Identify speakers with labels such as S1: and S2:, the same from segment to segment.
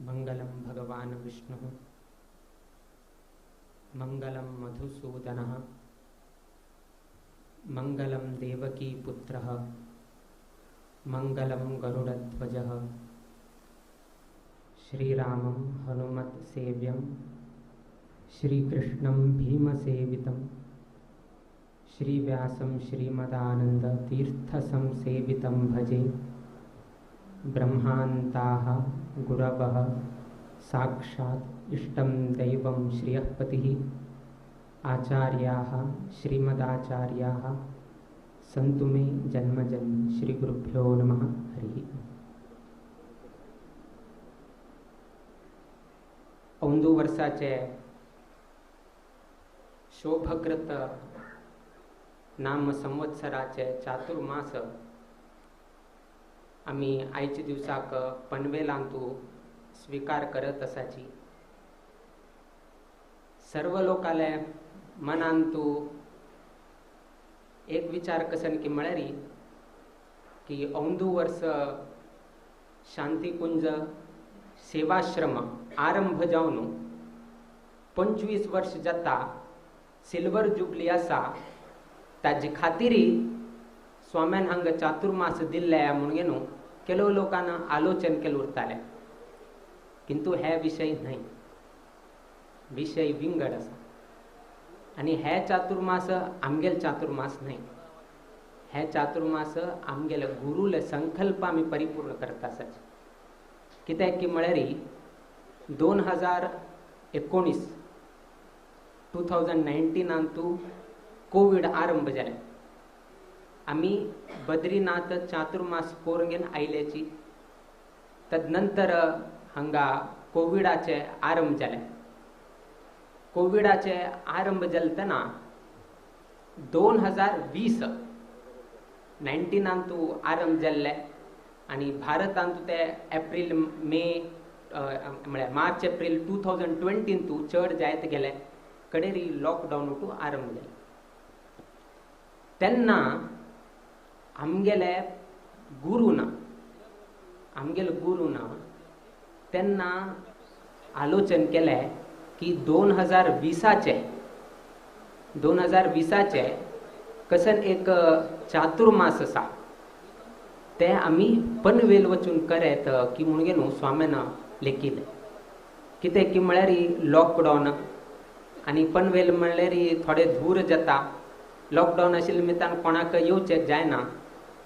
S1: मंगलम भगवान विष्णु मंगलम मधुसूदनः मंगलम देवकी पुत्रः मंगलम गरुडध्वजः श्रीरामं हनुमत सेव्यं श्रीकृष्णं भीमसेवितं श्रीव्यासं श्रीमदानंद तीर्थसंसेवितं भजे। ब्रह्मान्ताः गुरवः साक्षात् इष्टं दैवं श्रियःपतिः आचार्याः श्रीमदाचार्याः सन्तु मे जन्मजन्म। श्री गुरुभ्यो नमः। हरि औंदू वर्षाचे शोभकृत नाम संवत्सराचे चातुर्मास आम्ही आयच्या दिवसाक पनवेलांतू स्वीकार करत असाची। सर्व लोकाले मनांतू एक विचार कसन की म्हळ्यारी की औंदू वर्ष शांतिकुंज सेवाश्रम आरंभ जावन 25 वर्ष जाता सिल्वर जुबली आसा ताजी खातीरी स्वाम्यान हांगा चातुर्मास दिल्ले म्हणून केलो लोकांना आलोचन केलं उरताले, किंतु हे विषय नाही, विषय विंगड असा आणि हे चातुर्मास आमगेल चातुर्मास नाही। हे चातुर्मास आमगेल गुरुले संकल्प आम्ही परिपूर्ण करत असाच। कित्याक की म्हळ्यारी 2019 अंतू कोविड आरंभ जाले। आम्ही बद्रीनाथ चातुर्मास कोरंगेन आयल्याची तदनंतर हांगा कोविडाचे आरंभ जाले। कोविडाचे आरंभ जालतना 2019 आरंभ जाल्ले आणि भारतांतू ते एप्रिल मे म्हळ्यार मार्च एप्रिल 2020 चड जायत गेले कडेरी लॉकडाऊन आरंभ जाले। तेन्ना आमगेले गुरुना तेन्ना आलोचन केले की 2020 कसन एक चातुर्मास असा ते आम्ही पनवेल वचून करत की म्हणून स्वाम्यान लेखिले। कित्याक की म्हळ्यारी लॉकडाऊन आणि पनवेल म्हळ्यारी थोडे दूर जाता। लॉकडाऊन आशिल्ल्या निमित्तान कोणाक येवचें जायना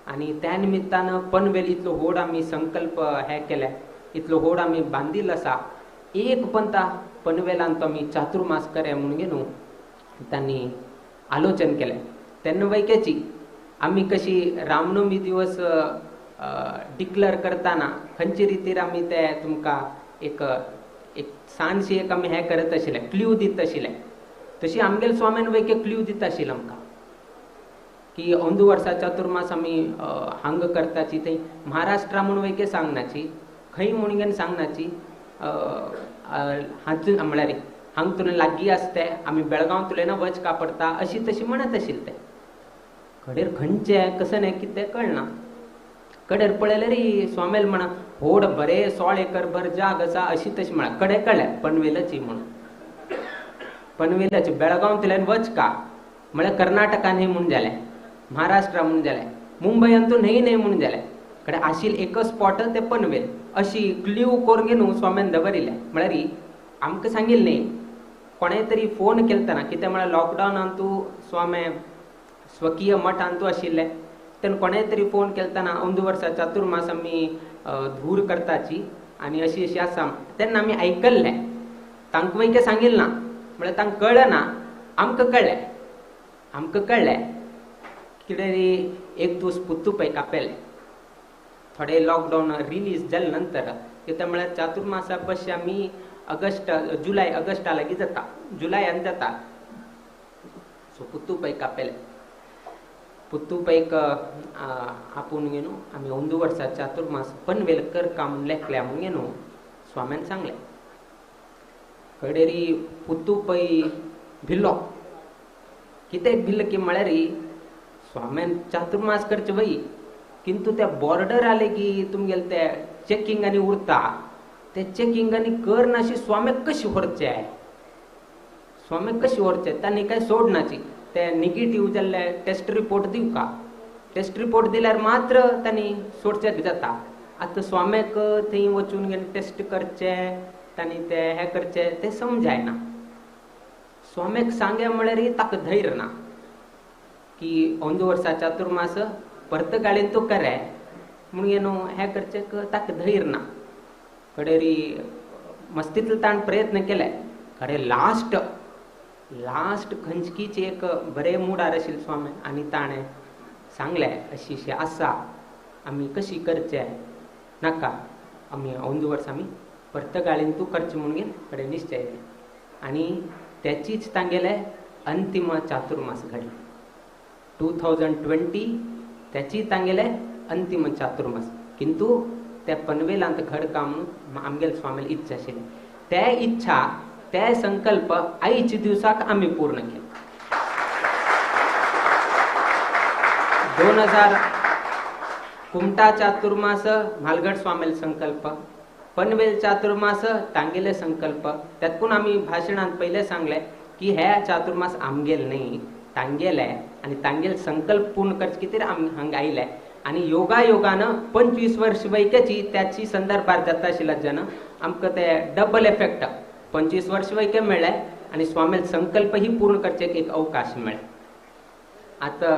S1: आणि त्या निमित्तान पनवेल इतलो व्हड आमी संकल्प हे केले, इतलो व्हड आमी बांदील आसा। एक पंथा पनवेलांत तो आमी चातुर्मास करे म्हणून त्यांनी आलोचन केले। तेन्ना वैकेची आमी कशी रामनवमी दिवस डिक्लेअर करताना खंयचे रितीर आमी ते तुमकां एक सांजशी एक आमी हे करत आशिल्ले, क्ल्यू दित आशिल्ले, तशी आमगेल स्वाम्यान वैके क्ल्यू दित आशिल्लो आमकां की औंदू वर्सा चातुर्मास आमी हांग करताची। थंय महाराष्ट्रा म्हणून वैके सांगनाची, खंय म्हणून सांगनाची, हातून म्हळ्यार हांग तुला लागीं आसते आमी बेळगांव तुलेना वचका पडता अशी तशी म्हणत आशिल्ले। ते कडेर खंयचे कसन हें कितें कळना। कडेर पळयल्यार स्वामेल म्हणा व्हड बरे 16 एकर भर जाग आसा अशी तशी म्हणा। कडे कळ्ळें पनवेलाची म्हणून, पनवेलाची बेळगांव तुल्यान वचका म्हळ्यार कर्नाटकान हें म्हणून जालें, महाराष्ट्रा म्हणून जालें, मुंबयांतू न्हय म्हणून जालें। कडे आशिल्लें एकच स्पॉट ते पनवेल अशी क्ल्यू करून न्हू स्वाम्यान दवरिल्ले। म्हळ्यार आमकां सांगिल्लें न्ही, कोणें तरी फोन केलतना कित्याक म्हळ्यार लॉकडावनांतू स्वामे स्वकीय मठांतू आशिल्ले, तेन्ना कोणें तरी फोन केलतना औंदू वर्सा चातुर्मास आमी धूर करताची आणि अशी आसा। तेन्ना आमी आयकल्लें, तांकां वैके सांगिल्लें ना, म्हळ्यार तांकां कळना, आमकां कळ्ळें कितें एक दीस पुत्तूपै कापेले। थोडे लॉकडाऊन रिलीज जाले नंतर कितें म्हळ्यार चातुर्मासा पयशे आमी जुलय ऑगस्टा लागीं जाता, जुलयान जाता। सो पुत्तूपै कापेले। पुत्तूपैक आपूण न्हू आमी औंदू वर्सा चातुर्मास पनवेल करका म्हूण लेखल्या म्हणून स्वाम्यान सांगलें। कडेरी पुत्तूपै भिल्लो, कित्याक भिल्लो की म्हळ्यार स्वाम्यान चातुर्मास करचे वय, किंतु त्या बॉर्डर आले की तुमगेले ते चेकिंग आनी उरता ते चेकिंग आणि कर नाशी स्वामी कशी व्हरचे आहे, स्वामी कशी व्हरचे त्यांनी काय सोडण्याची ते निगेटिव्ह जाल्ले टेस्ट रिपोर्ट दिव का, टेस्ट रिपोर्ट दिल्यार मात्र त्यांनी सोडचेक जाता. आता स्वाम्याक थंय वचून घेवन टेस्ट करचे त्यांनी ते हे करचे ते समजायना. स्वाम्याक सांगे म्हळ्यार ताका धैर्य ना की 1 वर्सा चातुर्मास परत गाळीन तो करे म्हणून न्हू हे करचे ताका धैर्य ना. कडेरी मस्तीतलो ताण प्रयत्न केले खरे लास्ट खंचकीचे एक बरे मुडार आशिल्ले स्वामी आनी ताणें सांगले अशी आसा आमी कशी करचे नाका आमी 1 वर्स आमी परत गाळीन तूं करचें म्हणून कडेन निश्चय केले. आनी त्याचीच तांगेले अंतिम चातुर्मास घडली 2020 त्याची तांगेले अंतिम चातुर्मास. किंतु त्या पनवेलांत घडका म्हणून आमगेले स्वामील इच्छा आशिल्ली. त्या इच्छा ते संकल्प आयच्या दिवसाक आम्ही पूर्ण केले. 2000 कुमटा चातुर्मास म्हालगड स्वामील संकल्प, पनवेल चातुर्मास तांगेले संकल्प. त्यातून आम्ही भाषणात पहिले सांगले की हे चातुर्मास आमगेल नाही तांगेले आणि तांगेल संकल्प पूर्ण करचे किती आम्ही हांगा आयले. आणि योगायोगानं 25 वर्ष वैक्याची त्याची संदर्भात जाता आशिल्ल्या जन आमकां ते डबल इफेक्ट 25 वर्ष वैके मेळ्ळे आणि स्वामील संकल्प ही पूर्ण करचे एक अवकाश मेळ्ळे. आता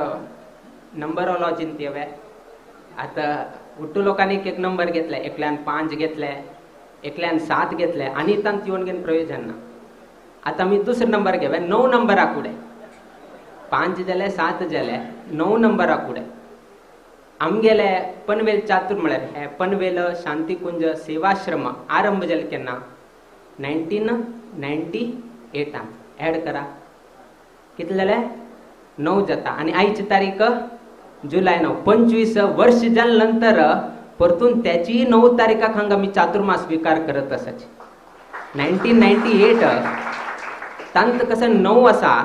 S1: नंबरॉलॉजीन येवे आता उट्टू लोकांनी एक नंबर घेतले, एकल्यान 5 घेतले, एकल्यान 7 घेतले आणि तांत येऊन घेवन प्रयोजन ना. आता मी दुसरो नंबर घेवे 9 नंबराक उडे 5 जाले 7 जाले 9 नंबराक उडे. आमगेले पनवेल चातुर म्हळ्यार हे पनवेल शांतिकुंज सेवाश्रम आरंभ जाले केन्ना 1998 ऍड करा कितले जाले 9 जाता आणि आयची तारीख जुलै 9. 25 वर्ष जाल्या नंतर परतून त्याची 9 तारीखाक हांगा मी चातुर्मास स्वीकार करत असाची. 1998 तांत कसं 9 असा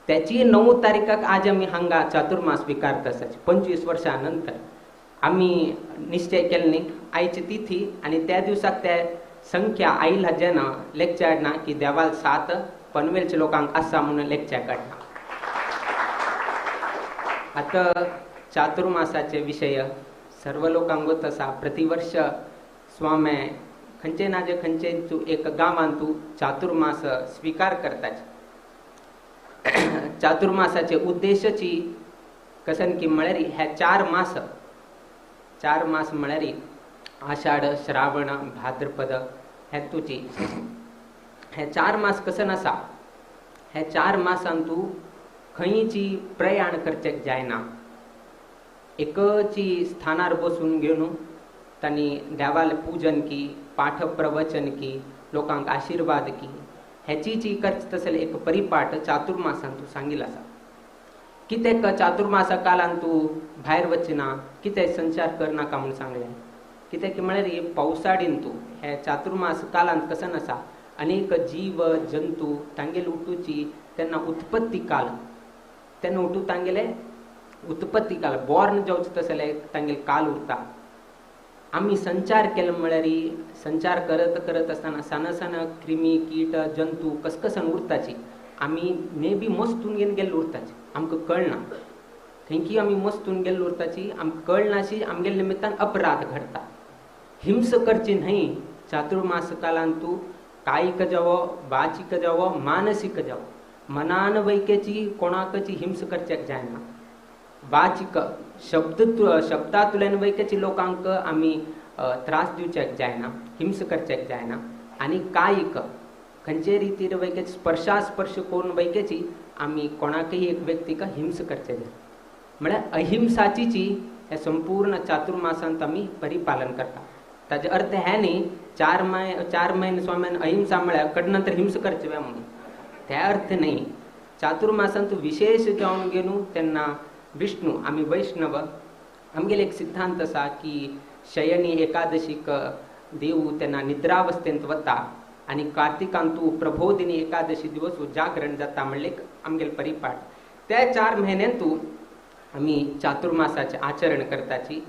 S1: त्याची 9 तारीखाक आज आम्ही हांगा चातुर्मास स्वीकारत असाची. 25 वर्षानंतर आम्ही निश्चय केले न्ही आयची तिथी आणि त्या दिवसाक त्या संख्या आयला जन लेक्चर ना की देवाल 7 पनवेलच्या लोकांक आसा म्हणून लेक्चर काढना. आता चातुर्मासाचे विषय सर्व लोकांक गोत असा. प्रतिवर्ष स्वामी खंयचे ना जे खंयचे एक गांवांत तूं चातुर्मास स्वीकार करताच. चातुर्मासाचे उद्देशाची कसन की म्हळ्यार हे 4 मास म्हळ्यार आषाढ श्रावण भाद्रपद हे तुची हे 4 मास कसन आसा. हे 4 मासान तूं खंयची प्रयाण करचेक जायना. एकची स्थानार बसून घेवन तांणी देवाल पूजन की पाठ प्रवचन की लोकांक आशीर्वाद की हेची जी करत असेल एक परिपाठ चातुर्मासान तू सांगिल आसा. कितेक चातुर्मासा कालान तू भायर वचना कितें संचार करनाका म्हणून सांगले. कित्याक म्हळ्यार पावसाळीन तू हे चातुर्मास कालांत कसन आसा अनेक जीव जंतू तांगेल उठूची तेन्ना उत्पत्ती काल तेन्ना उठू तांगेले उत्पत्ती काल बॉर्न जावचे तसले तांगेल काल उरता. आम्ही संचार केलो म्हळ्यार संचार करत असताना सान सान क्रिमी कीट जंतू कसकसन उरताची आम्ही मे बी मस्तून घेवन गेल्लो उरताची आमकां कळना. थंयकी आमी मस्तून गेल्लो उरताची आमकां कळनाशी आमगे निमित्तान अपराध घडता. हिंस करची न्हय. चातुर्मास कालांत तूं कायिक जावो वाचिक जावो मानसिक जावो मनान वैकेची कोणाकची हिंस करचेक जायना. वाचिक शब्दांतल्यान वैकेची लोकांक आमी त्रास दिवचेक जायना हिंस करचेक जायना. आनी कायिक खंयचे रितीर वैकेची स्पर्श करून वैकेची आमी कोणाकय एक व्यक्तीक हिंस करचे जाय. म्हळ्यार अहिंसाची हे संपूर्ण चातुर्मासांत आमी परिपालन करता. ताजे अर्थ हे न्ही 4 महिने स्वाम्यान अहिंसा म्हळ्यार कडनंतर हिंस करचे म्हणून ते अर्थ न्ही. चातुर्मासांत विशेष जावन गेलो तेन्ना विष्णू आमी वैष्णव आमगेले एक सिद्धांत आसा की शयनी एकादशीक देव तेन्ना निद्रावस्थेंत वता आनी कार्तिकांत तूं प्रबोधिनी एकादशी दिवस जागरण जाता म्हणले आमगेले परिपाठ. त्या 4 म्हयन्यांतू आमी चातुर्मासाचे आचरण करताची.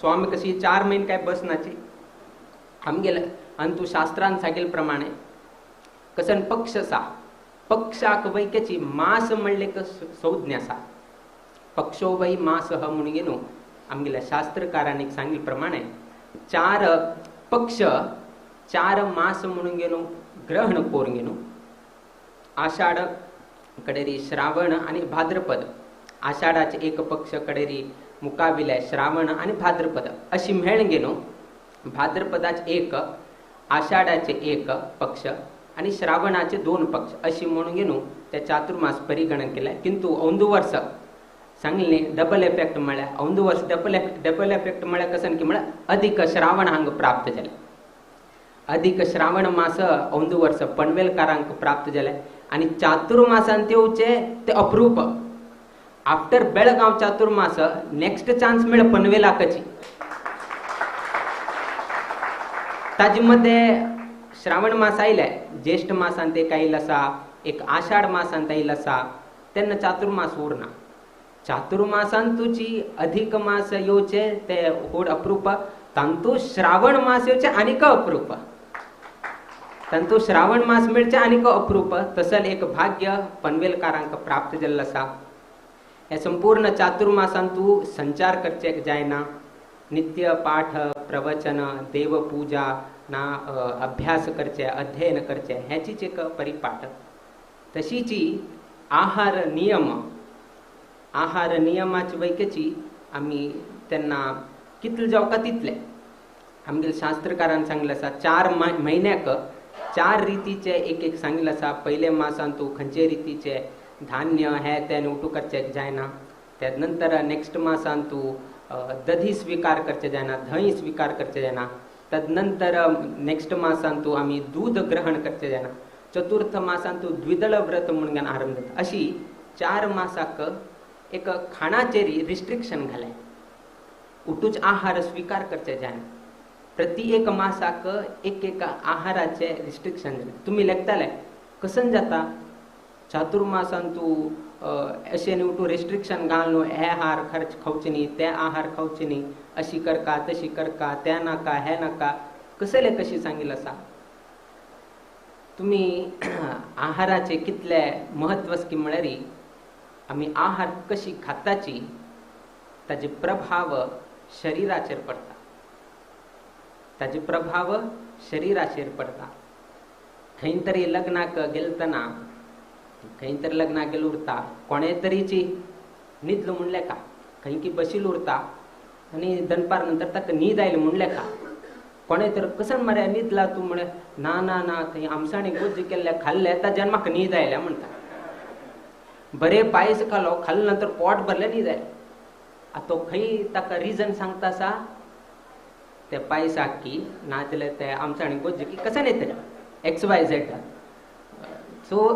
S1: स्वामी कशी 4 महिने काय बसनाची आमगेल अंतु शास्त्रांत सांगेल प्रमाणे कसन पक्ष सा पक्षाक वैक्याची मास म्हणले क संज्ञा आसा पक्षो वै मास ह म्हणून गेलो आमगेल्या शास्त्रकारांनी सांगिल प्रमाणे 4 पक्ष 4 मास म्हणून गेलो ग्रहण करून गेलो आषाढ कडेरी श्रावण आणि भाद्रपद आषाढाचे एक पक्ष कडेरी मुकाबिले श्रावण आणि भाद्रपद अशी मेळून गेलो भाद्रपदाचे एक आषाढाचे एक पक्ष आणि श्रावणाचे 2 पक्ष अशी म्हणून गेलो त्या चातुर्मास परिगणन केला किंतु औंदू वर्ष सांगले डबल इफेक्ट म्हळ्या औंदू वर्ष डबल इफेक्ट म्हळ्या कसन की म्हळ्या अधिक श्रावण हांग प्राप्त झाले अधिक श्रावण मास औंदू वर्ष पनवेलकारांक प्राप्त झाले आणि चातुर्मासांत येऊचे ते अप्रूप after Belgaum Chaturmas next chance मिळ पनवेलाकची ताजे मध्ये श्रावण मास आयलाय ज्येष्ठ मासांत एक आयिल्लो आसा एक आषाढ मासांत आयिल्लो आसा तेन्ना चातुर्मास उरना चातुर्मासांत तुजी अधिक मास येवचे ते व्हड अप्रूप तांतू श्रावण मास येवचे आनीक अप्रूप तांतू श्रावण मास मेळचे आनीक अप्रूप तसल एक भाग्य पनवेलकारांक प्राप्त जाल्लो आसा हे संपूर्ण चातुर्मासांत तूं संचार करचेक जायना नित्य पाठ प्रवचन देवपूजा ना अभ्यास करचे अध्ययन करचे ह्याचीच एक परिपाठ तशीची आहार नियमाची वैकेची आम्ही त्यांना कितले जावका तितले आमगे शास्त्रकारान सांगिल्लें आसा 4 म्हयन्याक 4 रितीचे एक सांगिल्लें आसा पयले मासान तूं खंयचे रितीचे धान्य हे ते उठू करचेक जायना त्या नंतर नेक्स्ट मासान तूं दधी स्वीकार करचे जायना धंय स्वीकार करचे जायना तदनंतर नेक्स्ट मासान तूं आमी दूध ग्रहण करचे जायना चतुर्थ मासान तूं द्विदळ व्रत म्हणून आरंभ जाता अशी 4 मासाक एक खाणाचेरी रिस्ट्रिक्शन घाले उठूच आहार स्वीकार करचे जायना प्रति एक मासाक एक आहाराचे रिस्ट्रिक्शन तुम्ही लेखताले कसन जाता चातुर्मासान तूं अशें उठू रिस्ट्रिक्शन घालून हे आहार खर्च खावचे न्ही ते आहार खावचे न्ही अशी करका तशी करका ते नाका हे नाका कसले कशी सांगिल्लें आसा तुम्ही आहाराचे कितले महत्व की म्हळ्यार आमी आहार कशी खाताची ताजे प्रभाव शरीराचेर पडटा ताजे प्रभाव शरीराचेर पडटा खंय तरी लग्नाक गेलतना खंय तरी लग्नाक गेलो उरता कोणे तरीची न्हिदलो म्हणले का खंय की बशिल्लो उरता आनी दनपार नंतर ताका न्हीद आयली म्हणले का कोणे तर कसन मरे न्हिदला तूं म्हणे ना ना ना थंय आमसाणी गोज्ज केल्ले खाल्ले ताज्यान म्हाका न्हीद आयल्या म्हणटा बरे पायस खाल्लो नंतर पोट भरले न्हीद आयले आतां तो खंय ताका रिजन सांगता आसा ते पायसाक की नाजाल्यार ते आमसाणी गोज्ज की कसन येतले XYZ सो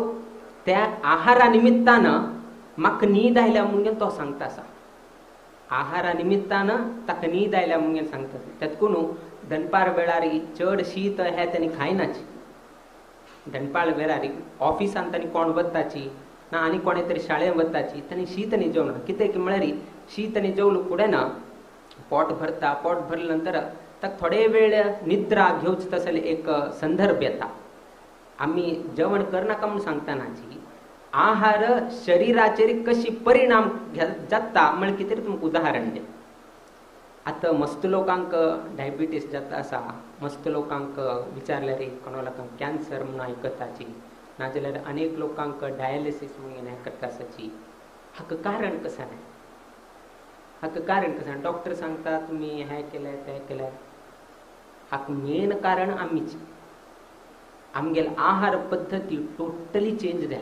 S1: त्या आहारा निमित्तानं म्हाका न्हीद आयल्या म्हणून तो सांगता आसा आहारा निमित्तानं ताका न्हीद आयल्या म्हणून सांगता त्यात कोण दनपार वेळार चड शीत हे तांणी खायनाची दनपार वेळार ऑफिसान तांणी कोण वताची ना आनी कोणे तरी शाळेन वताची तांणी शीत न्ही जेवना कित्याक म्हळ्यार शीत न्ही जेवलो फुडें ना पोट भरता पोट भरले नंतर ताका थोडे वेळ निद्रा घेवच तसले एक संदर्भ येता आम्ही जेवण करनाका म्हणून सांगतानाची आहार शरीराचेर कशी परिणाम जाता म्हळ्यार कितें तुमकां उदाहरण दे आता मस्त लोकांक डायबिटीस जाता आसा मस्त लोकांक विचारल्यार कोणा लोकांक कॅन्सर म्हणून आयकताची नाजाल्यार अनेक लोकांक डायलिसीस म्हणून आयकता आसाची हाका कारण कसा नाही हाका कारण कसा डॉक्टर सांगता तुमी हे केले ते केले हाका मेन कारण आमीच आमगेल आहार पद्धती टोटली चेंज जाल्या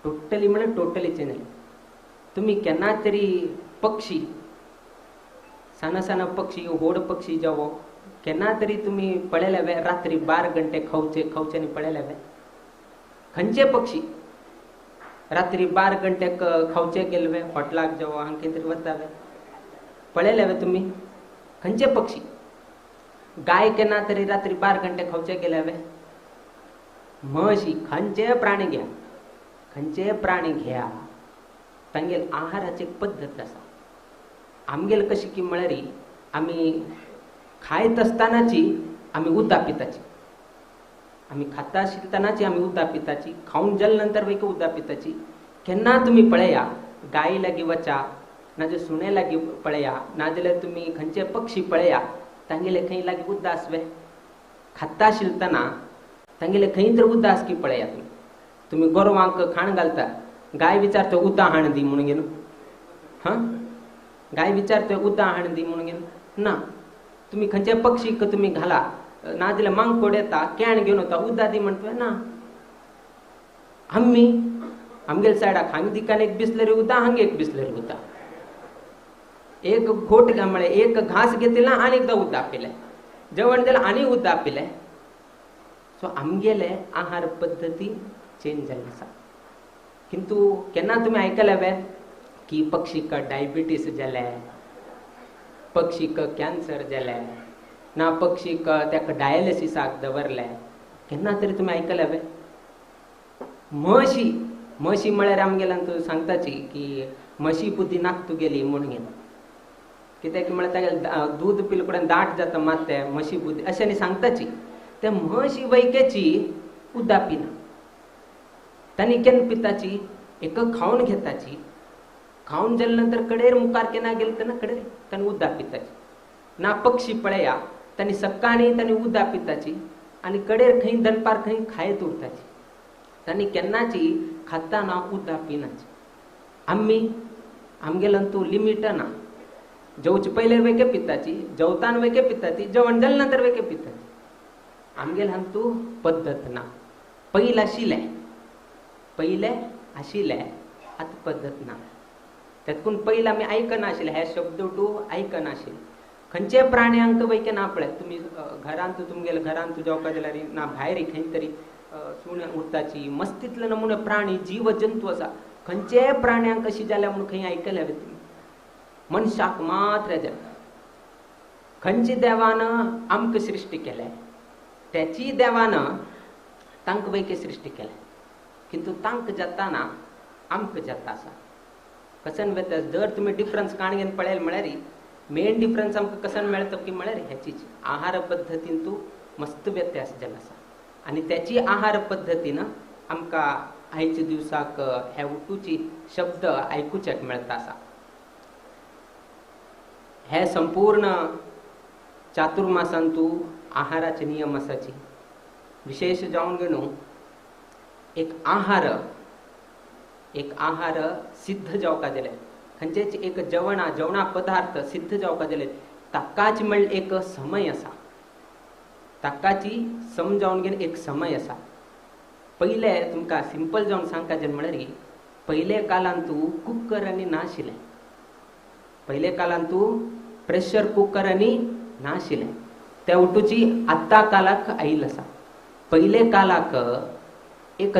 S1: टोटली म्हणजे टोटली चेंज जाली तुम्ही केन्ना तरी पक्षी साना साना पक्षी व्हड पक्षी जावो केन्ना तरी तुम्ही पळयले रात्री 12 घंटे खावचे न्ही पळयले खंयचे पक्षी रात्री 12 घंटे खावचे गेले हॉटेलाक जावो हांगा तरी वतावे पळयले तुम्ही खंयचे पक्षी गाय केन्ना तरी रात्री 12 घंटे खावचे गेले म्हशी खंयचे प्राणी घ्या तांगेल आहाराची पद्धत आसा आमगेल कशी की म्हळ्यार आमी खायत आसतनाची आम्ही उद्दा पिताची, आम्ही खाता शिलतानाची आम्ही उद्दा पिताची, खाऊन जल नंतर वैक उद्दा पिताची. केन्ना तुम्ही पळया गाई लागी वचा ना जे सुणे लागी पळया ना जाल्यार तुम्ही खंयचे पक्षी पळया तांगेले खंय लागी उद्दा आसवे. खाता शिलतना तांगेले खंय तर उद्दा आसकी पळया. तुम्ही गोरवांक खाण घालता, गाय विचारतो उद्दा हाण दी म्हणून गेलो. गाय विचारतोय उद्दा हाण दी म्हणून गेलो ना. तुम्ही खंयचे पक्षी तुम्ही घाला ना जाल्यार मांकोड येता कॅण घेवन वता उद्दा दी म्हणतोय ना. आम्ही आमगेल्या सायडाक हांग दिकान एक बिसलरी उद्दा हांग एक बिसलरी उद्दा. एक घोट म्हळे एक घास घेतला आनी एकदा उद्दा पिले, जेवण दिलं आनी उद्दा पिले. सो आमगेले आहार पद्दती चेंज जाल्ली आसा. किंतु केन्ना तुम्ही आयकले हांवें की पक्षीक डायबिटीस जाले, पक्षीक कॅन्सर जाले ना पक्षीक ताका डायलिसिसाक दवरले. केन्ना तरी तुम्ही आयकले हांवें. म्हशी म्हशी म्हळ्यार आमगेल्यान तूं सांगताची की म्हशी बुद्धी नाक तुगेली म्हणून घेवन. कित्याक म्हळ्यार तागे दूध पिलकुडेन दाट जाता मात ते म्हशी बुद्धी अशें न्ही सांगताची. ते म्हशी वैकेची उद्दा पिना. तांणी केन्ना पिताची एक खावन घेताची, खावन जाल्या नंतर कडेर मुखार केन्ना गेले तेन्ना कडेर तांणी उद्दा पिताची. ना पक्षी पळया तांणी सकाळी तांणी उद्दा पिताची आनी कडेर खंय दनपार खंय खायत उरताची. तांणी केन्नाची खाताना उद्दा पिनाची. आमी आमगेल्यान तूं लिमीट ना. जेवचे पयले वेके पिताची, जेवताना वेके पिताची, जेवण जाल्या नंतर वेके पिताची. आमगेल्यान तूं पद्दत ना. पयले आशिल्ले आतां पद्दत ना. तेतून पयलीं आमी आयकनाशिल्ले, हे शब्द आयकनाशिल्ले. खंयचे प्राण्यांक वैके ना पळय. तुमी घरांत तुमगेल्या घरांत तूं जेवपा जाल्यार ना भायर खंय तरी सुणे उरताची. मस्तीतले नमुने प्राणी जीव जंतू आसा. खंयचे प्राण्यांक अशी जाल्या म्हणून खंय आयकले हांवें तुमी. मनशाक मात्र जाता. खंयची देवान आमकां सृश्टी केल्या त्याची देवान तांकां वैके सृश्टी केल्या. किंतु तांकां जाताना आमकां जाता आसा. कसन वेता जर तुमी डिफरन्स काणगेन पळयलें म्हळ्यार मेन डिफरन्स आमकां कसन मेळटा की म्हळ्यार हेचीच आहार पद्दतीन तूं मस्त व्यत्यास जाल्लो आसा. आनी त्याची आहार पद्दतीन आमकां आयच्या दिवसाक हे उठूची शब्द आयकुचेक मेळटा आसा. हे संपूर्ण चातुर्मासान तूं आहाराचे नियम आसाची विशेष जावन घेवन एक आहार सिद्ध जावपा जाले खंयचेच एक जेवणा पदार्थ सिद्ध जावपा जाले ताकाच म्हळ्यार एक समय आसा. ताकाची समजावन घेवन एक समय आसा. पयले तुमकां सिंपल जावन सांगता जें म्हळ्यार पयले काळान तूं कुकर आनी नाशिल्ले. पयले काळान तूं प्रेशर कुकर आनी नाशिल्ले. ते उठूची आत्ता काळाक आयिल्लो आसा. पयले काळाक एक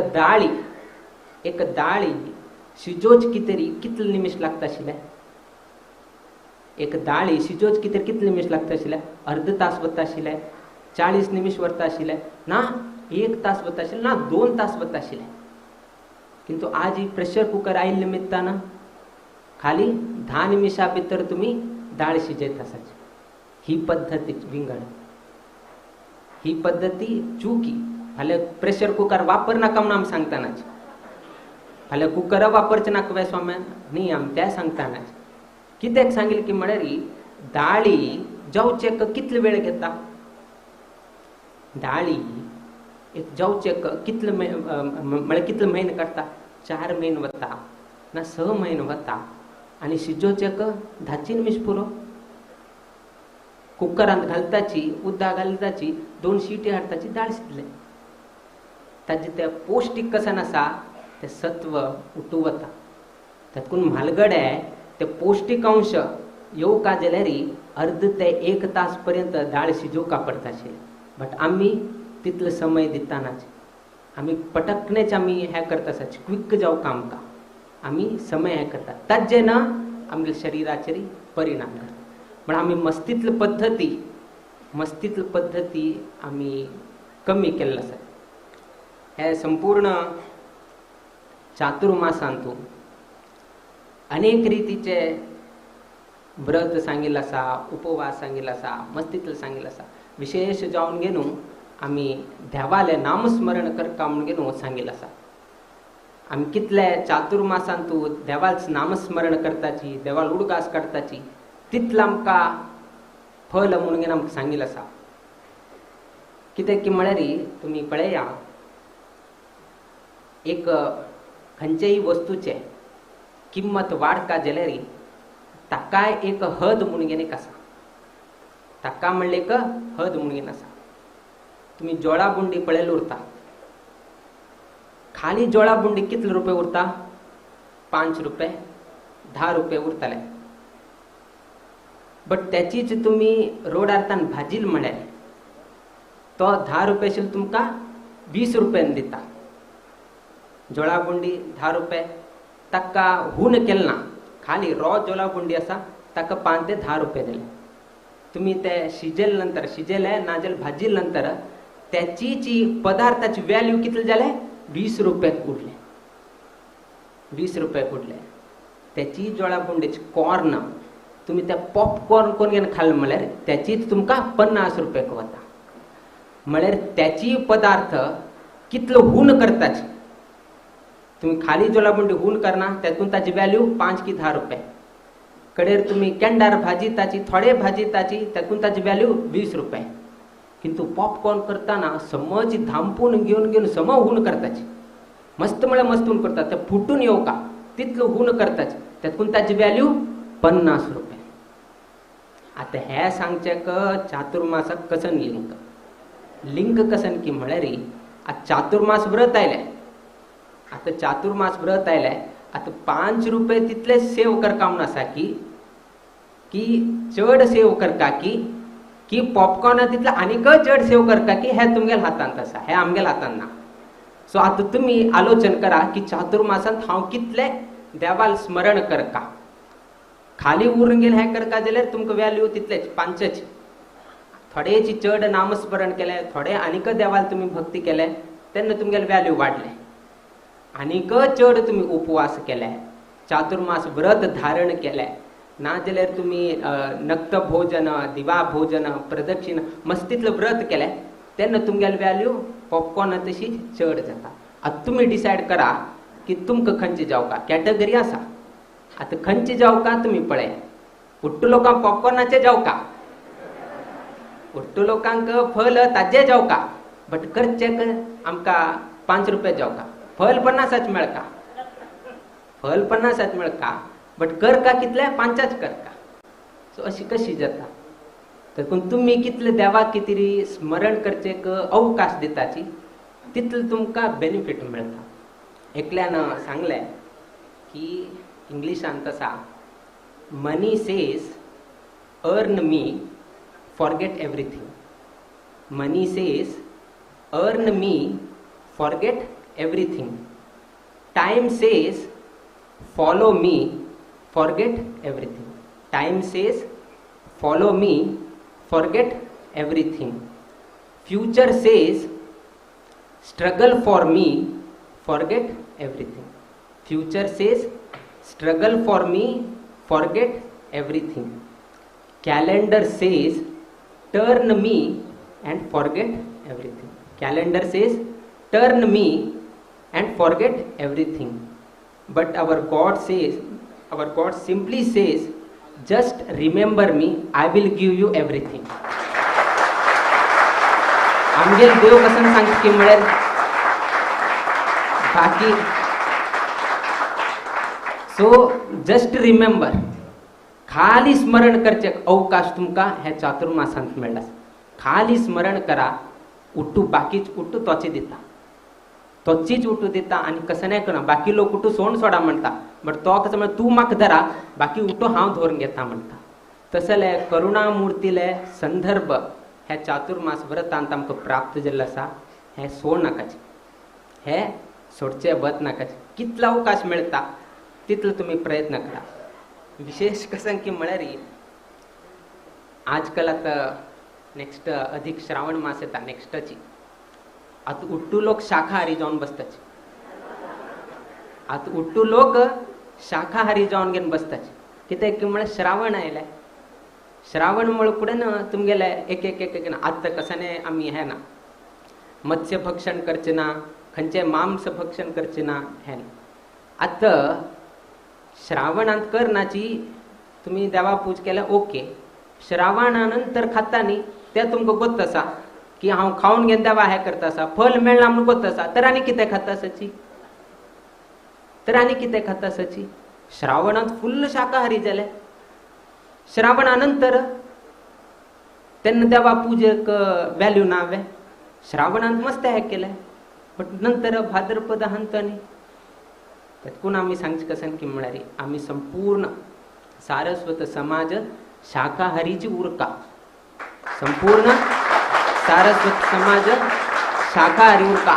S1: दाळी शिजोवच कितले निमिश लागता आशिल्ले. एक दाळी शिजोवच कितले निमिश लागता आशिल्ले. अर्ध तास वता आशिल्ले, 40 निमिश वता आशिल्ले ना 1 तास वता आशिल्ले ना 2 तास वता आशिल्ले. किंतु आज ही प्रेशर कुकर आयिल्ले निमित्तान खाली 10 निमिषा भितर तुमी दाळ शिजयत आसाची. ही पद्दती विंगड, ही पद्दती चुकी. फाल्यां प्रेशर कुकर वापर नाका म्हणून आमी सांगतानाच. फाल्यां कुकर वापरचे नाका वे स्वाम्यान न्ही आमी ते सांगतानाच. कित्याक सांगिल्लें की म्हळ्यार दाळी जेवचेक कितले वेळ घेता. दाळी एक जेवचेक कितले म्हळ्यार कितले म्हयने काडटा. 4 म्हयने वता ना 6 म्हयने वता आनी शिजोवचेक 10 निमिश पुरो. कुकरांत घालताची उदक घालताची 2 शिटी हाडताची दाळ शिजले. ताजे ते पौष्टिक कसन आसा ते सत्व उठू वता. तातूंत म्हालगडे ते पौष्टिक अंश येवका जाल्यार अर्ध ते 1 तास पर्यंत दाळ शिजोवका पडटा आशिल्ले. बट आमी तितलो समय दितानाच. आमी पटकनेच आमी हे करता आसात क्विक जावका आमकां आमी समय हे करता. ताजेन आमच्या शरिराचेर परिणाम जाता. म्हण आमी मस्तीतले पद्दती आमी कमी केल्लो आसा. हे संपूर्ण चातुर्मासान तूं अनेक रितीचे व्रत सांगितलं असा, उपवास सांगितला असा, मस्तीतलं सांगितलं असा. विशेष जाऊन गेलो आम्ही देवाले नामस्मरण करता म्हणून गेलो सांगितलं असा. आम्ही कितले चातुर्मासांतू देवाच नामस्मरण करताची, देवाला उडगास करताची, तितलं आमकां फल म्हणून घेवन आमकां सांगितलं असा. कित्याक की म्हळ्यार तुमी पळया, एक खंयचेय वस्तूचे किंमत वाडता जाल्यार ताकाय एक हद म्हणून घेवन एक आसा. ताका म्हणलें एक हद म्हणून घेवन आसा. तुमी जोळा बुंडी पळयलें उरता, खाली जोळा बुंडी कितले रुपये उरता? 5 रुपये 10 रुपये उरतले. बट त्याचीच तुम्ही रोडारतान भाजील म्हळ्यार तो 10 रुपयाशील तुमकां 20 रुपयान दिता. जोळा बुंडी 10 रुपये, ताका हून केलें ना, खाली रॉ जोळा बुंडी आसा ताका 5 ते 10 रुपये दिले. तुम्ही ते शिजेल नंतर, शिजेले नाजाल्यार भाजील नंतर त्याची जी पदार्थाची व्हॅल्यू कितले जाले? 20 रुपये उरले. 20 रुपये उरले. त्याची जोळा बुंडीची कॉर्न तुम्ही त्या पॉपकॉर्न कोण घेवन खाल्लं म्हळ्यार त्याचीच तुमकां 50 रुपये वता. म्हळ्यार त्याची पदार्थ कितलो हून करताची. तुम्ही खाली जोळा बुंडी हून करना, त्यातून ताची व्हॅल्यू 5 की 10 रुपये. कडेर तुम्ही केंडार भाजी ताची, थोडे भाजी ताची, त्यातून ताची व्हॅल्यू 20 रुपये. किंतु पॉपकॉर्न करताना समज धांपून घेऊन सम हून करताची. मस्त म्हळ्यार मस्त हून करता, ते फुटून येवका तितलो हून करताची, त्यातून ताची व्हॅल्यू 50 रुपये. आता हे सांगचेक चातुर्मासाक कसन लिंक कसन की म्हळ्यार आता चातुर्मास व्रत आयले. आता चातुर्मास व्रत आयले. आता 5 रुपये तितले सेव करका म्हणून आसा की चड सेव करका की पॉपकॉर्न तितले आनीक चड सेव करका की हे तुमगेल्या हातांत आसा, हे आमगेल्या हातांत ना. सो आता तुम्ही आलोचन करा की चातुर्मासांत हांव कितले देवाल स्मरण करका. खाली उरून गेले हे करता जाल्यार तुमकां व्हॅल्यू तितलेच 5च. थोडेची चड नामस्मरण केले, थोडे आनीक देवाल तुम्ही भक्ती केले तेन्ना तुमगेले व्हॅल्यू वाडले. आनीक चड तुम्ही उपवास केले, चातुर्मास व्रत धारण केले, नाजाल्यार तुम्ही नक्त भोजन, दिवा भोजन, प्रदक्षिण मस्तीतलं व्रत केले तेन्ना तुमगेले व्हॅल्यू पॉपकॉर्न तशी चड जाता. आता तुम्ही डिसायड करा की तुमकां खंयची जावका. कॅटेगरी आसा. आता खंयची जावका तुम्ही पळय. उट्टू लोकांक पॉपकॉर्नाचे जावका, उट्टू लोकांक फल ताजे जावका, बट करचेक आमकां 5 रुपये जावका. फल 50च मेळका, फल 50च मेळका, बट करका कितले 5च करका. सो अशी कशी जाता. तर तुम्ही कितले देवाक कितें स्मरण करचेक अवकाश दिताची तितलें तुमकां बेनिफीट मेळटा. एकल्यान सांगलें की इंग्लिशांत आसा, money says earn me forget everything. Money says earn me forget everything. Time says follow me forget everything. Time says follow me forget everything. Future says struggle for me forget everything. Future says struggle for me, forget everything. Calendar says turn me and forget everything. Calendar says turn me and forget everything. But our God says, our God simply says, just remember me, I will give you everything. आमगेल देव कसन सांगता की म्हळ्यार बाकी so just remember, खाली स्मरण करचे अवकाश तुमकां हे चातुर्मासांत मेळ्ळा. खाली स्मरण करा. उट्टू बाकीच उट्टू तोचे दिता, तोचीच उट्टू दिता आनी कसं नाही करना. बाकी लोक उट्टू सोड सोडा म्हणटा, बट तो कसं म्हणटा तूं म्हाका धरा, बाकी उट्टू हांव धरून घेता म्हणटा. तसले करुणामुर्तीले संदर्भ हे चातुर्मास व्रतांत आमकां प्राप्त जाल्ले आसा. हे सोड नाकाचे, हे सोडचे वच नाकाचे. कितलो अवकाश मेळटा तितलो तुम्ही प्रयत्न करा. विशेष कसं की म्हळ्यार आजकाल आता नेक्स्ट अधिक श्रावण मास येता नेक्स्टची. आता उट्टू लोक शाकाहारी जावन बसताचे. आता उट्टू लोक शाकाहारी जावन घेवन बसताचे. कित्याक की म्हळ्यार श्रावण आयले. श्रावण म्हळ कुडें तुमगेले एक एक एक एक आतां कसाने आमी हे ना मत्स्य भक्षण करचे ना, खंयचे मांस भक्षण करचे ना, हे ना. आतां श्रावणांत करनाची तुमी देवा पूज केल्या ओके. श्रावणा नंतर खाता न्ही तें तुमकां गोत आसा की हांव खावन घेवन देवा हें करता आसा, फल मेळना म्हूण गोत आसा, तर आनी कितें खाता आसाची, तर आनी कितें खाता आसाची. श्रावणांत फुल्ल शाकाहारी जाले. श्रावणा नंतर तेन्ना देवा पुजेक व्हॅल्यू ना हांवें. श्रावणांत मस्त हें केलें, बट नंतर भाद्रपद हांत न्ही. तेतकून आमी सांगचे कसन की म्हळ्यार आमी संपूर्ण सारस्वत समाज शाकाहारीची उरका. संपूर्ण सारस्वत समाज शाकाहारी उरका.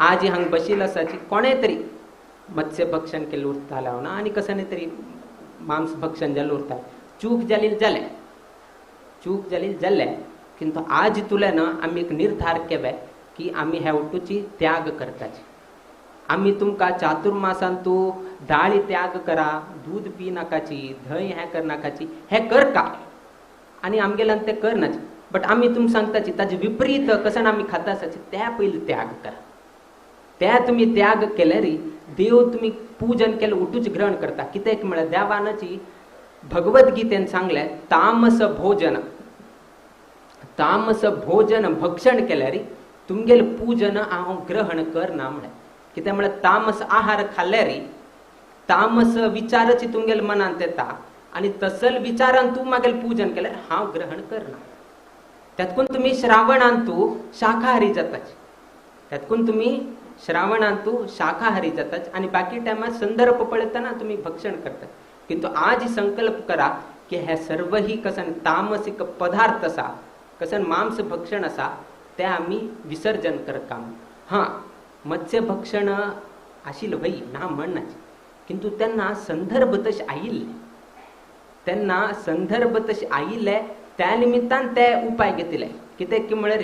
S1: आज हांग बशिल्लो आसाची कोणें तरी मत्स्य भक्षण केल्लें उरतालें हांव ना, आनी कसाने तरी मांस भक्षण जाल्लें उरतालें. चूक जाली जालें, चूक जाली जाल्लें. किंतु आज तुलें आमी एक निर्धार केले की आमी हे वस्तूची त्याग करताची. आमी तुमकां चातुर्मासांत दाळी त्याग करा, दूध पी नाकाची, धंय हें करनाकाची, हें करता आनी आमगेल्यान तें करनाची. बट आमी तुमकां सांगताची ताजे विपरीत कसन आमी खाता आसाची त्या पयलीं त्याग करा. त्या तुमी त्याग केल्यार देव तुमी पूजन केलें उठूच ग्रहण करता. कित्याक म्हळ्यार देवानाची भगवद्गीतेन सांगलें तामस भोजन भक्षण केल्यार तुमगेलें पूजन हांव ग्रहण करना म्हळ्यार. कित्याक म्हळ्यार तामस आहार खाल्ल्यार तामस विचारची तुमगेल्या मनांत येता आनी तसल विचारान तूं मागेलें पूजन केल्यार हांव ग्रहण करना. त्यातकून तुमी श्रावणांत शाकाहारी जाताच. त्यातकून तुमी श्रावणांत शाकाहारी जाताच आनी बाकी टायमार संदर्भ पळयतना तुमी भक्षण करतात. किंतु आज संकल्प करा की हे सर्व ही कसन तामसीक पदार्थ आसा, कसन मांस भक्षण आसा ते आमी विसर्जन करता. हां, मत्स्य भक्षण आशिल्लें भई ना म्हणनाच, किंतु तेन्ना संदर्भ तशे आयिल्ले, तेन्ना संदर्भ तशे आयिल्ले त्या निमित्तान ते उपाय घेतिले. कित्याक की म्हळ्यार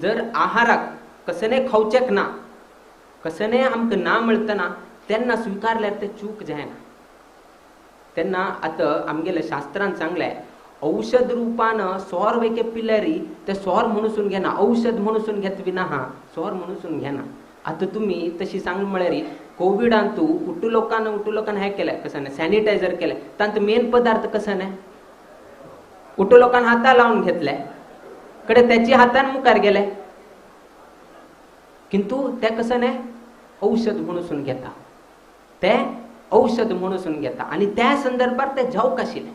S1: जर आहाराक कसने खावचेक ना, कसने आमकां ना म्हणटना तेन्ना स्विकारल्यार ते चूक जायना. तेन्ना आतां आमगेल्या शास्त्रांत सांगलें औषध रूपान सोर वेके पिल्यार ते सोर म्हणून घेना, औषध म्हणून घेत विना हा सोर म्हणून घेना. आतां तुमी तशी सांग म्हळ्यार कोविडांत उट्टू लोकांन हें केलें कसाने सॅनिटायझर केलें. तांत मेन पदार्थ कसाने उट्टू लोकांन हातां लावन घेतले कडेन त्याची हातान मुखार गेले. किंतु ते कसाने औषध म्हणून घेता, ते औषध म्हणून घेता आनी त्या संदर्भात ते जावक आशिल्लें,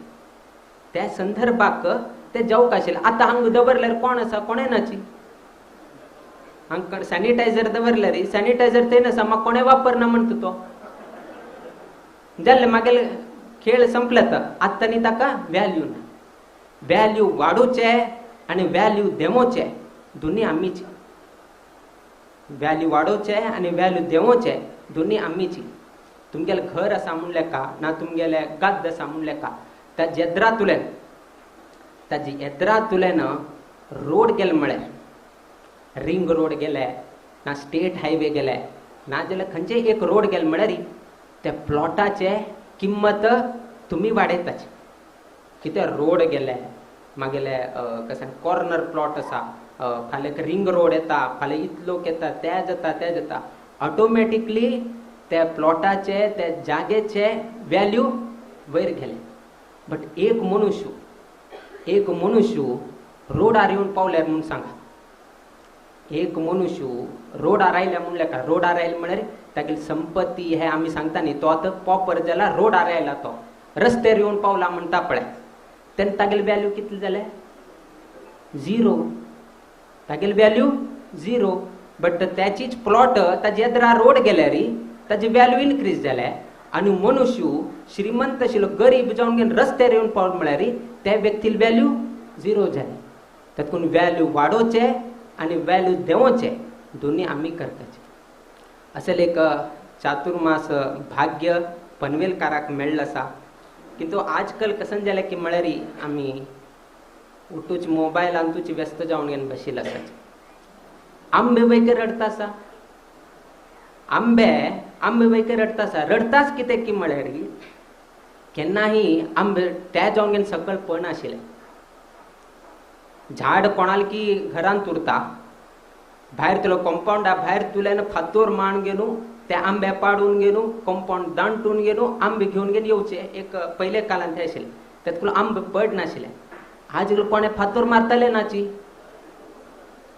S1: त्या संदर्भाक ते जावक आशिल्लें. आतां हांगा दवरल्यार कोण आसा, कोणें नाची. हांगा सॅनिटायझर दवरल्यार सॅनिटायझर थंय नासा, म्हाका कोणें वापरना म्हणटा तो जाल्लें. मागेले खेळ संपल्यात. आतां न्ही ताका व्हॅल्यू ना. व्हॅल्यू वाडोवचे आनी व्हॅल्यू देंवोवचे दोनी आमीची. व्हॅल्यू वाडोवचे आनी व्हॅल्यू देंवोवचे दोनी आमीची. तुमगेलें घर आसा म्हणलें का ना तुमगेलें गाद्द आसा म्हणलें का ताजे येद्रा तुलेन रोड गेले म्हळ्यार रिंग रोड गेले ना स्टेट हायवे गेले ना जाल्यार खंयचे एक रोड गेले म्हळ्यार त्या प्लॉटाचे किंमत तुमी वाडयताची. कित्याक रोड गेले मागेले कशें कॉर्नर प्लॉट आसा, फाल्यां रिंग रोड येता, फाल्यां इतलो लोक येता, ते जाता ऑटोमॅटिकली त्या प्लॉटाचे त्या जागेचे व्हॅल्यू वयर गेले. बट एक मनुष्य रोडार येवन पावल्यार म्हणून सांगा. एक मनुष्य रोडार आयल्या म्हणल्यार का रोडार आयले म्हळ्यार तागेली संपत्ती हे आमी सांगता न्ही तो आतां पॉपर जाला, रोडार आयला तो रस्त्यार येवन पावला म्हणटा पळय तेन्ना तागेली व्हॅल्यू कितली जालें? 0. तागेली व्हॅल्यू 0. बट त्याचीच प्लॉट ताजे येद्रा रोड गेल्यार ताजी व्हॅल्यू इनक्रीज जाल्या. आनी मनुष्य श्रीमंत आशिल्लो गरीब जावन घेवन रस्त्यार येवन पावलो म्हळ्यार त्या व्यक्तीली व्हॅल्यू 0 जाली. तातूंत व्हॅल्यू वाडोवचे आनी व्हॅल्यू देंवोवचे दोनी आमी करपाचे. असेल एक चातुर्मास भाग्य पनवेलकाराक मेळ्ळें आसा. किंतु आजकाल कसन जालें की म्हळ्यार आमी उठूच मोबायलांतूच व्यस्त जावन घेवन बशिल्ले आसात. आंबे वयके रडता आसा, आंबे वयके रडता आसा. रडताच कित्याक की म्हळ्यार केन्नाही आंबे त्या जावन सकल पण आशिल्ले. झाड कोणाल की घरांत उरता, भायर तुलो कॉम्पाउंडा भायर तुल्यान फातोर मांड गेनू ते आंबे पाडून गेनू कॉम्पाउंड दांटून गेनू आंबे घेवन गेन येवचे. एक पयले काळांत हे आशिल्ले तेतकुल आंबे पड नाशिल्ले. आज कोणे फातोर मारतले नाची,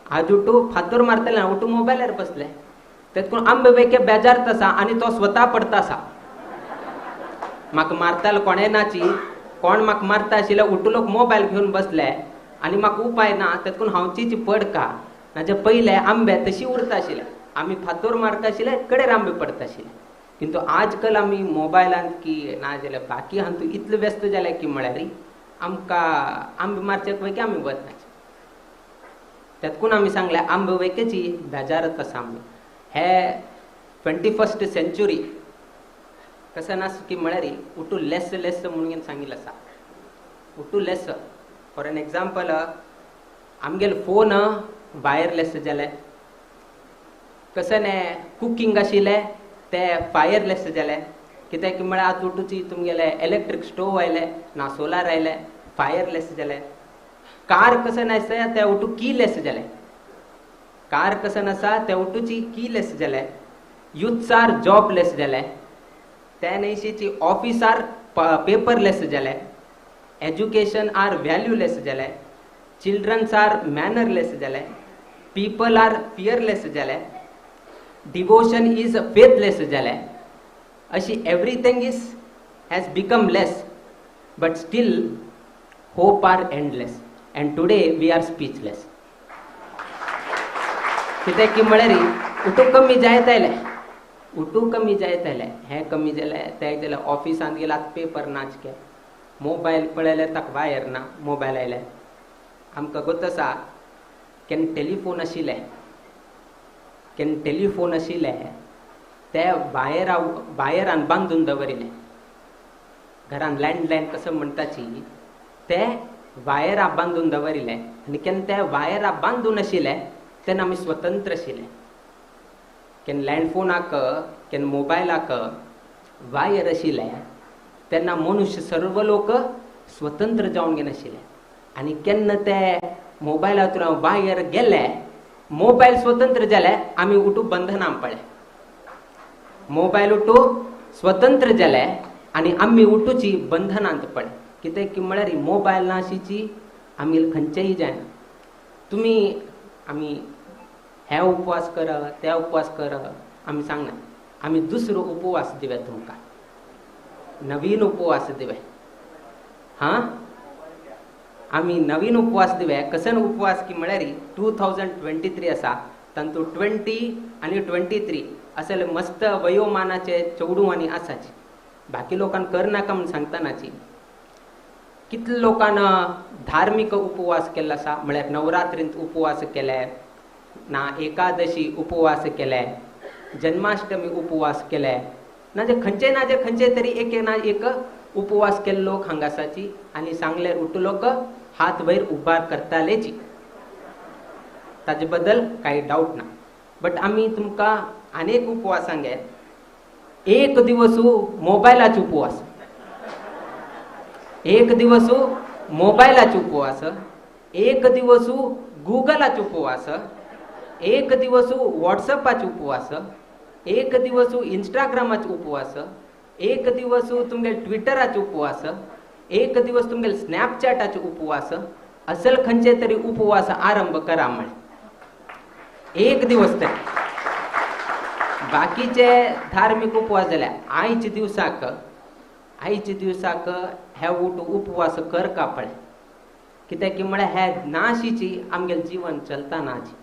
S1: आज उठू फातोर मारतले ना, उठू मोबायलार बसले. तेतकुल आंबे वेके बेजारत आसा आनी तो स्वता पडता आसा. म्हाका मारताले कोणे नाची, कोण म्हाका मारता आशिल्ले उठू लोक मोबायल घेवन बसले आनी म्हाका उपाय ना. तेतकुन हांव चिची पड का नाजे पयले आंबे तशी उरता आशिल्ले. आमी फातोर मारता आशिल्ले कडेर आंबे पडता आशिल्ले. किंतु आजकाल आमी मोबायलांत की नाजाल्यार बाकी हातूंत इतले व्यस्त जाले की म्हळ्यार आमकां आंबे मारचे पैकी आमी वचनाचे. तेतकून आमी सांगले आंबे वेकेची बेजारत आसा आमी. हे 21st सेंचुरी कशें ना की म्हळ्यार उठू लेस लेस म्हणून सांगिल्लें आसा. उठू लेस. फॉर एन एग्जाम्पल आमगेले फोन वायरलेस जाले. कशें ने कुकिंग आशिल्ले ते फायरलेस जाले. कित्याक म्हळ्यार आतां उठूची तुमगेले इलेक्ट्रीक स्टोव आयले ना सोलार आयले फायरलेस जाले. कार कशें आसा ते उठू कीलेस जाले. कार कशें आसा ते उठूची कीलेस जाले. युथ्स आर जॉबलेस जाले. त्या नयशीची ऑफिस आर पेपरलेस जाले. एज्युकेशन आर व्हॅल्यूलेस जाले. चिल्ड्रन्स आर मॅनरलेस जाले. पीपल आर फियरलेस जाले. डिवोशन इज फेथलेस जाले. अशी everything is has become less but still hope are endless and today we are speechless. कित्याक की म्हळ्यार उठूक कमी जायत आयले. उठूक कमी जायत आयले. हे कमी जाले ते जाल्यार ऑफिसांत गेला पेपर नाचके. मोबायल पळयले ताका वायर ना मोबायल आयले. आमकां गोत आसा केन्ना टेलिफोन आशिल्ले, केन्ना टेलिफोन आशिल्ले ते वायरान बांदून दवरिल्ले. घरान लँडलायन कसो म्हणटाची ते वायरा बांदून दवरिल्ले. आनी केन्ना ते वायरा बांदून आशिल्ले तेन्ना आमी स्वतंत्र आशिल्ले. केन्ना लँडफोनाक केन्ना मोबायलाक वायर आशिल्ले तेन्ना मनुष्य सर्व लोक स्वतंत्र जावन गेले आशिल्ले. आनी केन्ना ते मोबायलांतून वायर गेले मोबायल स्वतंत्र जाले आमी उठू बंधनां पडले. मोबायल उठू स्वतंत्र जाले आनी आमी उठूची बंधनांत पडले. कित्याक की म्हळ्यार मोबायल नाशीची आमी खंयचेय जायना. तुमी आमी हे उपवास कर ते उपवास कर आमी सांगना. आमी दुसरो उपवास दिवे तुमकां, नवीन उपवास दिवे. हां आमी नवीन उपवास दिवे. कसन उपवास की म्हळ्यार 2023 आसा तातूंत 20 आनी 23 असले मस्त वयोमानाचे चेडूं आनी आसाची. बाकी लोकांक करनाका म्हूण सांगतनाची. कितले लोकांन धार्मीक उपवास केल्लो आसा म्हळ्यार नवरात्रींत उपवास केले ना, एकादशी उपवास केले, जन्माष्टमी उपवास केले नाजे खंयचे तरी एक ना एक उपवास केल्ले लोक हांगासाची. आनी सांगले उठ लोक हात वयर उबार करतालेची. ताजे बद्दल काही डाऊट ना. बट आमी तुमकां अनेक उपवास सांगे. एक दिवस मोबायलाचे उपवास, एक दिवस मोबायलाचे उपवास, एक दिवस गुगलाचे उपवास, एक दिवस व्हॉट्सअपाचे उपवास, एक दिवस इंस्टाग्रामाचे उपवास, एक दिवस तुमगे ट्विटराचे उपवास, एक दिवस तुमगे स्नॅपचॅटाचे उपवास. असल खंयचे तरी उपवास आरंभ करा म्हळ्यार एक दिवस तरी. बाकीचे धार्मीक उपवास जाल्यार आयच्या दिवसाक हे उपवास करका पडले. कित्याक की म्हळ्यार हे नाशीची आमगेलें जीवन चलता नाची.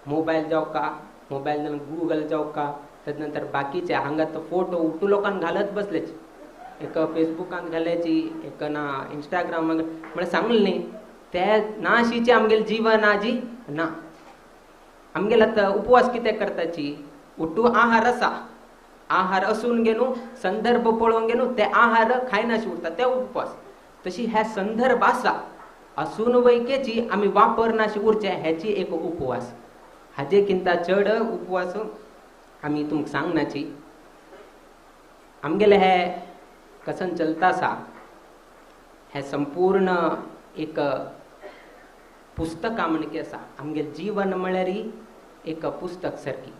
S1: मोबायल जावका, मोबायल गुगल जावका, तेज नंतर बाकीचे हांगा तो फोटो उठू लोकांक घालत बसलेची. एक फेसबुकान घालायची, एक ना इंस्टाग्रामाक. म्हळ्यार सांगले न्ही ते नाशीचे आमगेलें जीवन आजी ना. आमगेले आतां उपवास कितें करताची, उठू आहार आसा, आहार असून गेनू संदर्भ पळोवन गेनू ते आहार खायनाशी उरता ते उपवास. तशी हे संदर्भ आसा असून वैकेची आमी वापरनाशी उरचे हेची एक उपवास. हाजे किंता चड उपवास आमी तुमकां सांगनाची. आमगेले हे कसन चलता सा हे संपूर्ण एक पुस्तका म्हणके आसा आमगे जीवन म्हळ्यार एक पुस्तक सारकी.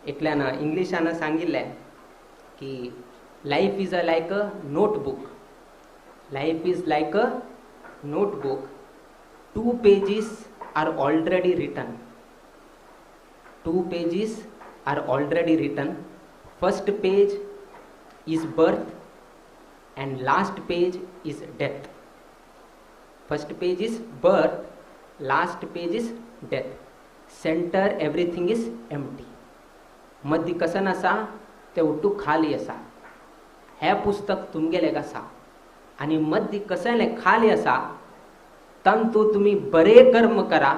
S1: एकल्यान इंग्लिशान सांगिल्लें की life is a like a notebook. Life is like a notebook. 2 pages are already written. 2 pages are already written. First page is birth and last page is death. First page is birth, last page is death. Center everything is empty. मध्य कसन असा ते उठू खाली असा. हे पुस्तक तुमगेले आसा आणि मध्य कसले खाली असा. तंतु तुम्ही बरे कर्म करा,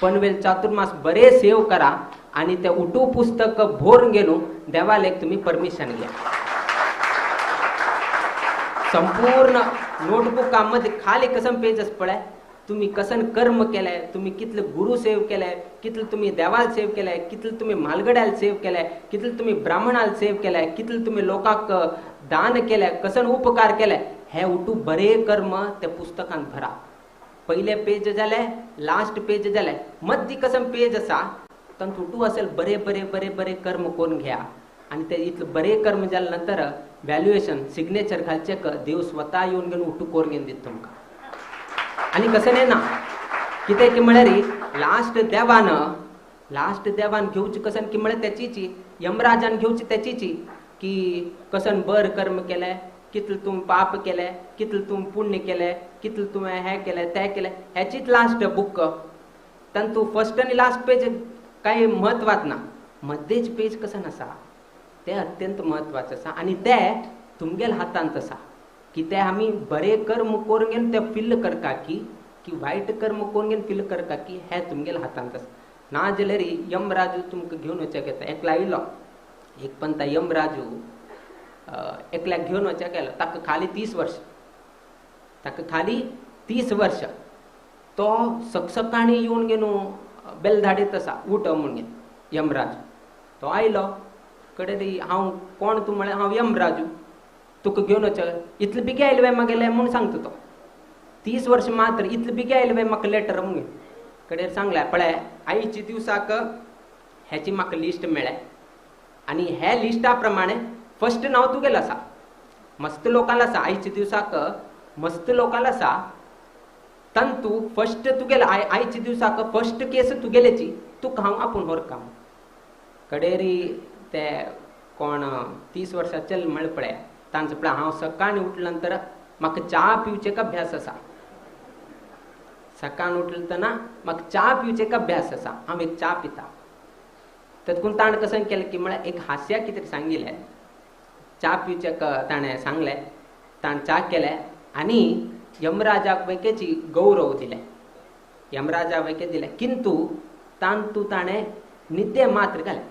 S1: पनवेल चातुर्मास बरे सेव करा आणि ते उठू पुस्तक भोरून गेलो देवाला तुम्ही परमिशन घ्या. संपूर्ण नोटबुकामध्ये खाली कसं पेजस पळय तुम्ही कसन कर्म केलंय, तुम्ही कितलं गुरु सेव केलंय, कितलं तुम्ही देवाल सेव केलंय, कितलं तुम्ही मालगड्याला सेव केलंय, कितलं तुम्ही ब्राह्मणाला सेव केलंय, कितलं तुम्ही लोकांक दान केलंय, कसन उपकार केलंय, हे उठू बरे कर्म त्या पुस्तकात भरा. पहिले पेज झाले, लास्ट पेज झाले, मध्य कसं पेज असा तर तुटू असेल बरे बरे बरे बरे कर्म करून घ्या आणि ते इथलं बरे कर्म झाल्यानंतर व्हॅल्युएशन सिग्नेचर घालचे देव स्वतः येऊन घेऊन उठू करून घेऊन देत तुमका. आणि कसं नाही ना किती की म्हळ्यारी लास्ट देवान घेऊची कसन की म्हळे त्याचीची यमराजान घेऊची त्याचीची की कसन बर कर्म केलंय, कितलं तुम पाप केलंय, कितलं तुम पुण्य केलंय, कितलं तुम्ही हे केलंय ते केलंय, ह्याचीच लास्ट बुक. तंतु फर्स्ट आणि लास्ट पेज काही महत्वात ना, मध्येच पेज कसं नसा ते अत्यंत महत्वाचं असा आणि ते तुमगेल हातांत असा की ते आम्ही बरे कर्म करून घेऊन ते फिल करका की वाईट कर्म करून घेऊन फिल करका की हे तुमगेल हातांत असा. ना जलेरी यमराजू तुमकां घेऊन वचूंक येता. एकला आयलो एक पंता यमराजू एकल्याक घेऊन वचूंक गेलो. ताका खाली 30 वर्ष. तो सकाळी येऊन गेलो बेल धाडीत असा उठ म्हणून यमराज. तो आयलो कडे हांव कोण तूं म्हळें हांव यमराजू तुका घेऊन वचूंक इतलें बेगी आयले म्हागेलें म्हणून सांगता तो. 30 वर्ष मात्र इतलें बेगी आयले म्हाका लेटर म्हणून कडेन सांगलें पळय आयच्या दिवसाक ह्याची म्हाका लिस्ट मेळ्ळें आणि ह्या लिस्टा प्रमाणे फर्स्ट नाव तुगेलें आसा. मस्त लोकांना आसा आयच्या दिवसाक मस्त लोकांना आसा. तंतु फर्स्ट तुगेलें आयच्या दिवसाक फर्स्ट केस तुगेलेची तुका हांव आपूण व्हरकां. कडेरी ते कोण 30 वर्साचे म्हळें पळय तांचो पळय हांव सकाळीं उठले नंतर म्हाका च्या पिवचे अभ्यास आसा. सकाळीं उठले तेन्ना म्हाका च्या पिवचे अभ्यास आसा. हांव एक च्या पिता. तेतून ताणें कशें केलें की म्हळ्यार एक हास्य कितें सांगिल्लें. च्या पिवचे ताणें सांगलें. ताणें च्या केलें आनी यमराजाक वेकेची गौरव दिलें. यमराजा वेके दिलें किंतु ताणें निद्दे मात्र घालें.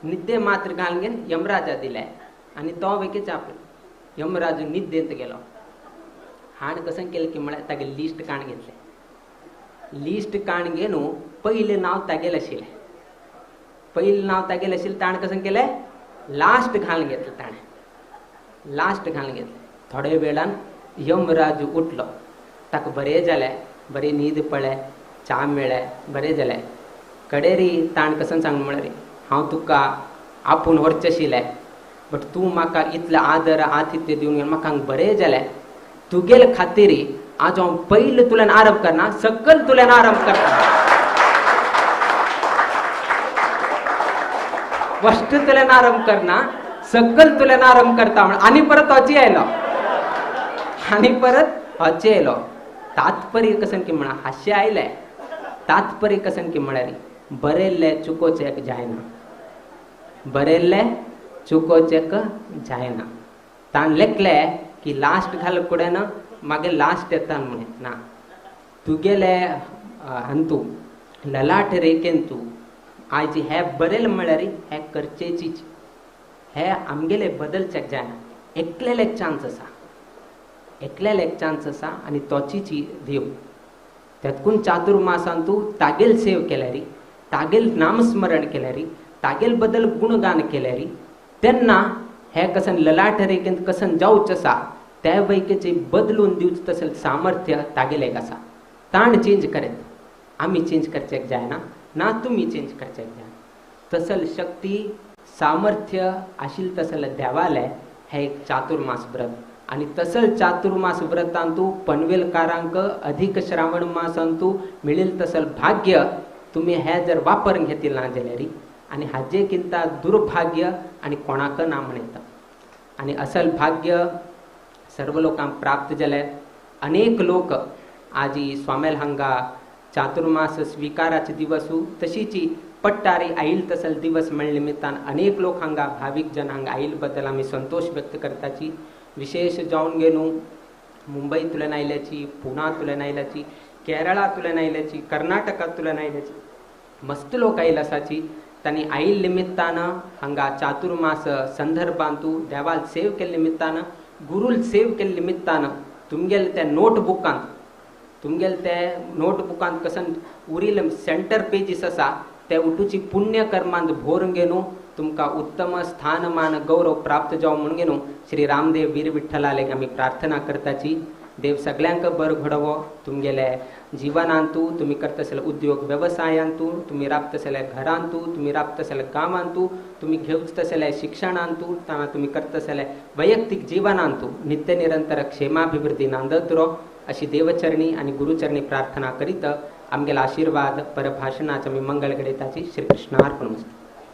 S1: निद्दे मात्र घालून यमराजा दिलें आनी तो वेके च्या पिलो. यमराजू निद्देंत गेलो. हाणें कशें केलें की म्हळ्यार तागे लिस्ट काण घेतलें. लिस्ट काण घेवन पयलें नांव तागेलें आशिल्लें. पयलें नांव तागेलें आशिल्लें ताणें कशें केलें लास्ट घालून घेतलें. ताणें लास्ट घालून घेतलें. थोड्या वेळान यमराजू उठलो. ताका बरें जालें. बरी न्हीद पडलें. च्या मेळ्ळें. बरें जालें. कडेरी ताणें कशें सांगलें म्हळ्यार हांव तुका आपूण व्हरचें आशिल्लें बट तूं म्हाका इतलें आदर आतिथ्य दिवन गेलो म्हाका बरें जालें. तुगेले खातीर आज हांव पयलीं तुल्यान आरंभ करना सकल तुल्यान आरंभ करता. फस्ट तुल्यान आरंभ करना सकल तुल्यान आरंभ करता म्हण आनी परत हची आयलो. आनी परत हची आयलो. तात्पर्य कसन की म्हणा हास्य आयलें. तात्पर्य कसन की म्हळ्यार बरयल्लें चुकोवचें जायना. बरयल्लें चुकोवचें जायना. ताणें लेखलें की लास्ट घाल कुडेन मागे लास्ट येता म्हणे ना. तुगेले हंतू ललाट रेखेन तूं आज हे बरयलें म्हळ्यार हे करचेचीच. हे आमगेले बदलचें जायना. एकलेले एक चान्स आसा. एकलेले एक चान्स आसा आनी तोचीची देव. तेतकून चातुर्मासान तूं तागेल सेव केल्यारी तागेल नामस्मरण केल्यारी तागेल बदल गुणगान केल्यारी त्यांना हे कसन ललाट रेखेंत कसन जाऊच असा त्या पैकीचे बदलून दिवच तसं सामर्थ्य तागेले कसा ताण चेंज करेत आम्ही चेंज करचेक जाय ना तुम्ही चेंज करचेक जाय तसल शक्ती सामर्थ्य आशील तसल देवालय हे एक चातुर्मास व्रत आणि तसल चातुर्मास व्रतांतू पनवेलकारांक अधिक श्रावण मासांतू मिळेल तसल भाग्य तुम्ही हे जर वापरून घेतील ना जाल्यारी आणि हाजे किंता दुर्भाग्य आणि कोणाक ना म्हणता आणि असल भाग्य सर्व लोकांक प्राप्त जाले अनेक लोक आजी स्वामेल हांगा चातुर्मास स्वीकाराचे दिवसू तशीची पट्टारी आईल तसल दिवस म्हण निमित्तान अनेक लोक हांगा भाविक जन हांगा आईल बद्दल आम्ही संतोष व्यक्त करताची विशेष जाऊन गेलो मुंबई तुलन आयल्याची पुणा तुलन आयल्याची केरळा तुलन आयल्याची कर्नाटका तुलन आयल्याची मस्त लोक आईल असाची त्यांनी आईल निमित्तानं हांगा चातुर्मास संदर्भांतू देवाल सेव केले निमित्तानं गुरुल सेव केले निमित्तानं तुमगेल त्या नोटबुकांत कसन उरील सेंटर पेजीस असा त्या उठूची पुण्य कर्मांत भोरून गेलो तुमका उत्तम स्थानमान गौरव प्राप्त जाव म्हणून गेलो श्री रामदेव वीर विठ्ठलाले आम्ही प्रार्थना करताची देव सगळ्यांक बर घडवो तुमगेले जीवनांतू तुम्ही करतसले उद्योग व्यवसायांतू तुम्ही राबतसले घरांतू तुम्ही राबतसले कामांतू तुम्ही घेऊच तसले शिक्षणांतू तुम्ही करतसले वैयक्तिक जीवनांतू नित्य निरंतर क्षेमाभिवृद्धी नांदत रो अशी देवचरणी आणि गुरुचरणी प्रार्थना करीत आमगेला आशीर्वाद परभाषणाचा मी मंगळ गणिताची श्रीकृष्णार्पण